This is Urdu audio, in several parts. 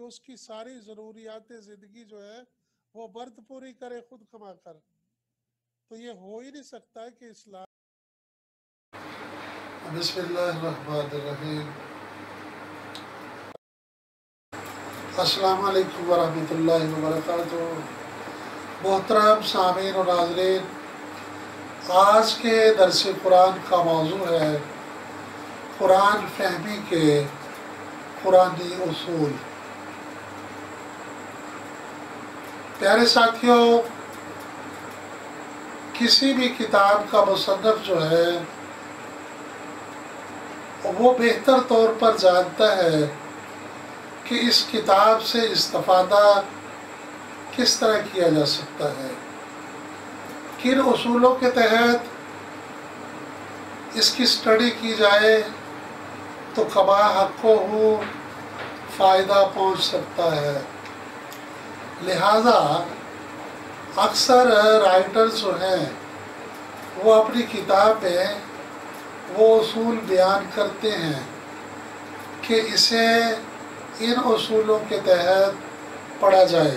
اس کی ساری ضروریات زندگی جو ہے وہ برد پوری کرے خود کما کر، تو یہ ہو ہی نہیں سکتا ہے کہ اسلام. بسم اللہ الرحمن الرحیم. السلام علیکم ورحمۃ اللہ وبرکاتہ. محترم سامعین و ناظرین، آج کے درس قرآن کا موضوع ہے قرآن فہمی کے قرآنی اصول. پیارے ساتھیوں، کسی بھی کتاب کا مصنف جو ہے وہ بہتر طور پر جانتا ہے کہ اس کتاب سے استفادہ کس طرح کیا جا سکتا ہے، کن اصولوں کے تحت اس کی اسٹڈی کی جائے تو کما حق ہو فائدہ پہنچ سکتا ہے. لہذا اکثر رائٹرز جو ہیں وہ اپنی کتاب میں وہ اصول بیان کرتے ہیں کہ اسے ان اصولوں کے تحت پڑھا جائے.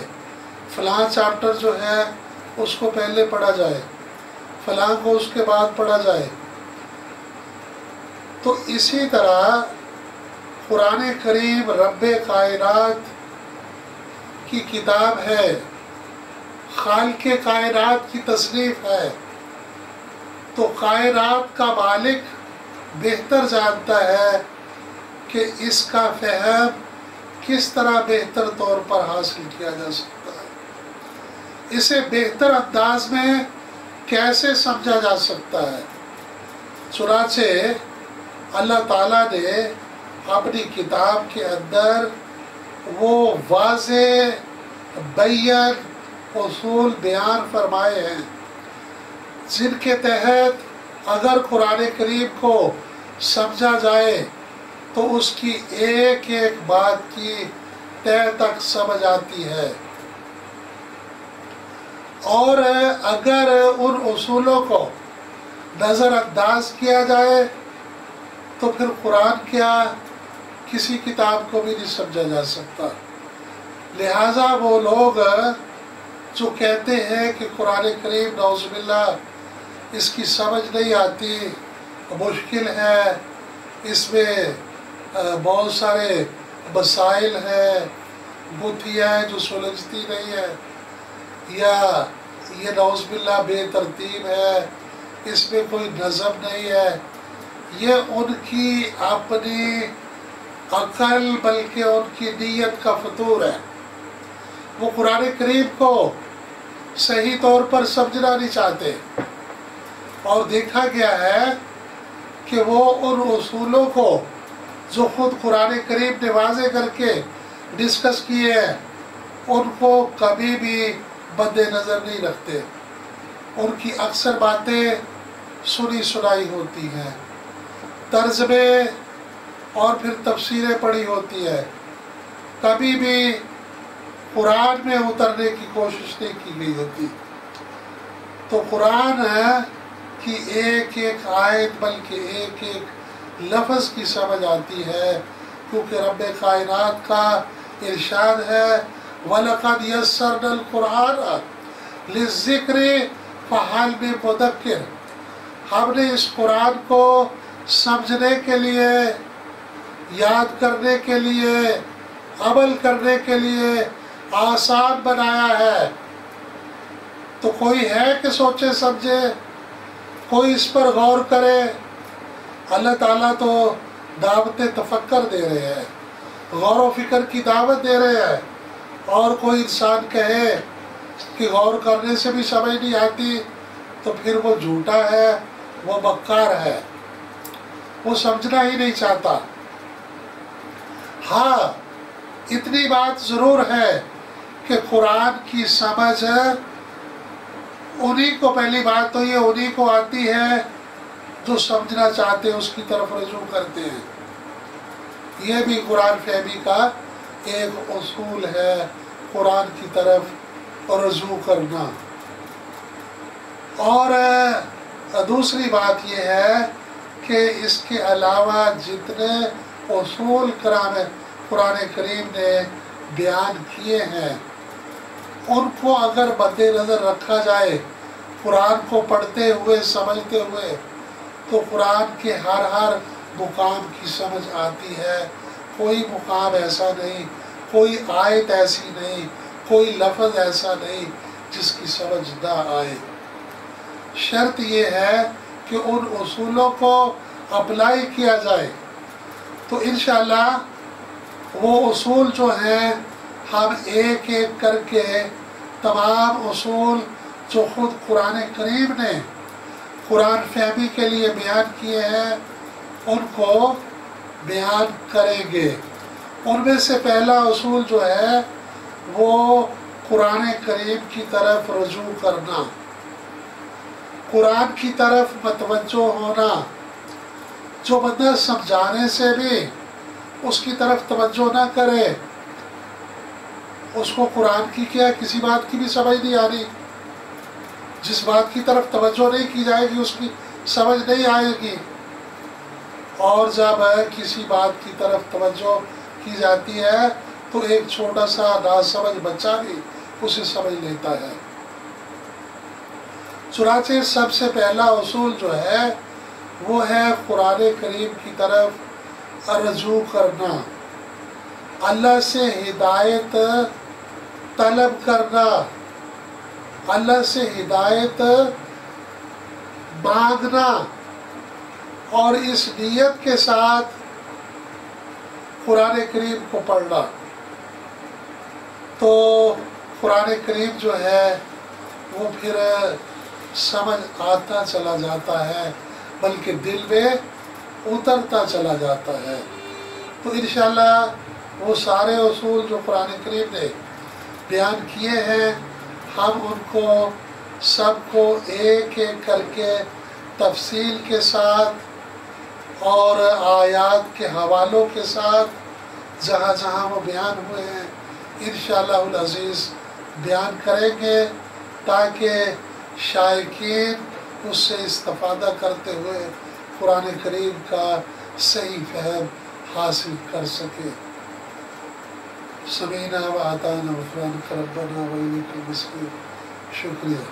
فلاں چیپٹر جو ہے اس کو پہلے پڑھا جائے، فلاں کو اس کے بعد پڑھا جائے. تو اسی طرح قرآن کریم رب کائنات کی کتاب ہے، خالق کائنات کی تصنیف ہے، تو کائنات کا مالک بہتر جانتا ہے کہ اس کا فہم کس طرح بہتر طور پر حاصل کیا جا سکتا ہے، اسے بہتر انداز میں کیسے سمجھا جا سکتا ہے. چنانچہ اللہ تعالیٰ نے اپنی کتاب کے اندر وہ واضح بین اصول بیان فرمائے ہیں جن کے تحت اگر قرآن کریم کو سمجھا جائے تو اس کی ایک ایک بات کی تہ تک سمجھ آتی ہے، اور اگر ان اصولوں کو نظر انداز کیا جائے تو پھر قرآن کیا کسی کتاب کو بھی نہیں سمجھا جا سکتا. لہٰذا وہ لوگ جو کہتے ہیں کہ قرآن کریم نعوذ باللہ اس کی سمجھ نہیں آتی، مشکل ہے، اس میں بہت سارے مسائل ہیں، گتھیاں ہیں جو سلجھتی نہیں ہے، یا یہ نعوذ باللہ بے ترتیب ہے، اس میں کوئی نظم نہیں ہے، یہ ان کی اپنی عقل بلکہ ان کی نیت کا فطور ہے. وہ قرآن کریم کو صحیح طور پر سمجھنا نہیں چاہتے، اور دیکھا گیا ہے کہ وہ ان اصولوں کو جو خود قرآن کریم نے واضح کر کے ڈسکس کیے ہیں ان کو کبھی بھی مد نظر نہیں رکھتے. ان کی اکثر باتیں سنی سنائی ہوتی ہیں، ترجمے اور پھر تفسیریں پڑھی ہوتی ہے، کبھی بھی قرآن میں اترنے کی کوشش نہیں کی گئی ہوتی. تو قرآن کی ایک ایک آیت بلکہ ایک ایک لفظ کی سمجھ آتی ہے، کیونکہ رب کائنات کا ارشاد ہے وَلَقَدْ يَسَّرْنَا الْقُرْآنَ لِلذِّكْرِ فَهَلْ مِن مُدَّكِرٍ. ہم نے اس قرآن کو سمجھنے کے لیے، یاد کرنے کے لیے، عمل کرنے کے لیے آسان بنایا ہے. تو کوئی ہے کہ سوچے سمجھے، کوئی اس پر غور کرے؟ اللہ تعالیٰ تو دعوت تفکر دے رہے ہیں، غور و فکر کی دعوت دے رہے ہیں، اور کوئی انسان کہے کہ غور کرنے سے بھی سمجھ نہیں آتی تو پھر وہ جھوٹا ہے، وہ مکار ہے، وہ سمجھنا ہی نہیں چاہتا. ہاں اتنی بات ضرور ہے کہ قرآن کی سمجھ انہی کو، پہلی بات تو یہ انہی کو آتی ہے جو سمجھنا چاہتے ہیں، اس کی طرف رجوع کرتے ہیں. یہ بھی قرآن فہمی کا ایک اصول ہے، قرآن کی طرف رجوع کرنا. اور دوسری بات یہ ہے کہ اس کے علاوہ جتنے اصول قرآن کریم نے بیان کیے ہیں ان کو اگر مد نظر رکھا جائے قرآن کو پڑھتے ہوئے سمجھتے ہوئے تو قرآن کے ہر مقام کی سمجھ آتی ہے. کوئی مقام ایسا نہیں، کوئی آیت ایسی نہیں، کوئی لفظ ایسا نہیں جس کی سمجھ نہ آئے. شرط یہ ہے کہ ان اصولوں کو اپلائی کیا جائے. تو انشاءاللہ وہ اصول جو ہیں ہم ایک ایک کر کے تمام اصول جو خود قرآن کریم نے قرآن فہمی کے لیے بیان کیے ہیں ان کو بیان کریں گے. ان میں سے پہلا اصول جو ہے وہ قرآن کریم کی طرف رجوع کرنا، قرآن کی طرف متوجہ ہونا. جو بندہ سمجھانے سے بھی اس کی طرف توجہ نہ کرے، اس کو قرآن کی کیا کسی بات کی بھی سمجھ نہیں آ رہی. جس بات کی طرف توجہ نہیں کی جائے گی اس کی سمجھ نہیں آئے گی. اور جب کسی بات کی طرف توجہ کی جاتی ہے تو ایک چھوٹا سا ناسمجھ بچہ بھی اسے سمجھ لیتا ہے. چنانچہ سب سے پہلا اصول جو ہے وہ ہے قرآن کریم کی طرف رجوع کرنا، اللہ سے ہدایت طلب کرنا، اللہ سے ہدایت مانگنا، اور اس نیت کے ساتھ قرآن کریم کو پڑھنا. تو قرآن کریم جو ہے وہ پھر سمجھ آتا چلا جاتا ہے، بلکہ دل میں اترتا چلا جاتا ہے. تو انشاءاللہ وہ سارے اصول جو قرآن کریم نے بیان کیے ہیں ہم ان کو سب کو ایک ایک کر کے تفصیل کے ساتھ اور آیات کے حوالوں کے ساتھ جہاں جہاں وہ بیان ہوئے ہیں انشاءاللہ العزیز بیان کریں گے، تاکہ شائقین اس سے استفادہ کرتے ہوئے قرآن کریم کا صحیح فہم حاصل کر سکے. سمینا و اطعنا غفرانک ربنا و الیک المصیر. شکریہ.